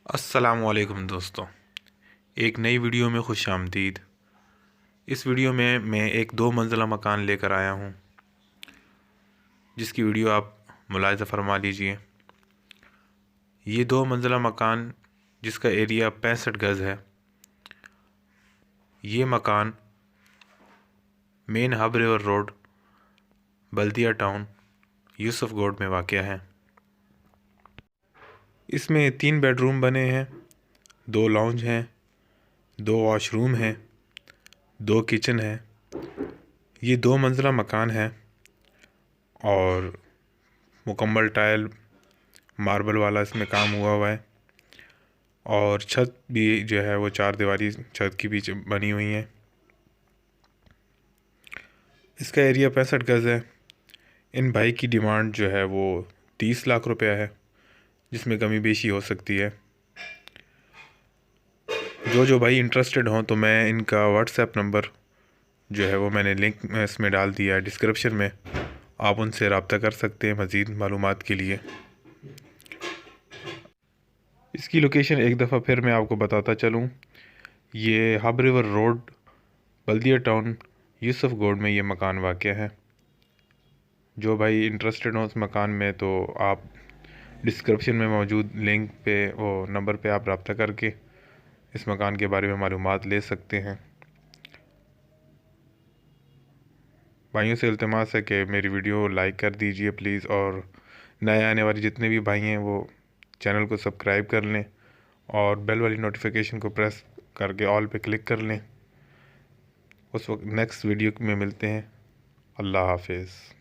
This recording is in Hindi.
अस्सलामुअलैकुम दोस्तों, एक नई वीडियो में खुश आमदीद। इस वीडियो में मैं एक 2 मंजिला मकान लेकर आया हूँ, जिसकी वीडियो आप मुलाहिज़ा फरमा लीजिए। ये 2 मंजिला मकान जिसका एरिया 65 गज़ है। ये मकान मेन हब रिवर रोड, बल्दिया टाउन, यूसुफगोड में वाक़या है। इसमें 3 बेडरूम बने हैं, 2 लॉन्ज हैं, 2 वॉशरूम हैं, 2 किचन है। ये 2 मंजिला मकान है और मुकम्मल टाइल मार्बल वाला इसमें काम हुआ है। और छत भी जो है वो 4 दीवारी छत की भी बनी हुई है। इसका एरिया 65 गज़ है। इन भाई की डिमांड जो है वो 30 लाख रुपया है, जिसमें कमी बेशी हो सकती है। जो भाई इंटरेस्टेड हों तो मैं इनका व्हाट्सएप नंबर जो है वो मैंने लिंक में इसमें डाल दिया है डिस्क्रिप्शन में। आप उनसे रब्ता कर सकते हैं मज़ीद मालूमात के लिए। इसकी लोकेशन एक दफ़ा फिर मैं आपको बताता चलूँ। ये हब रिवर रोड, बल्दिया टाउन, यूसुफगोड में ये मकान वाक़या है। जो भाई इंटरेस्टेड हो उस मकान में तो आप डिस्क्रिप्शन में मौजूद लिंक पे वो नंबर पे आप रब्ता करके इस मकान के बारे में मालूमात ले सकते हैं। भाइयों से इल्तिमास है कि मेरी वीडियो लाइक कर दीजिए प्लीज़, और नए आने वाले जितने भी भाई हैं वो चैनल को सब्सक्राइब कर लें और बेल वाली नोटिफिकेशन को प्रेस करके ऑल पे क्लिक कर लें। उस वक्त नेक्स्ट वीडियो में मिलते हैं। अल्लाह हाफिज़।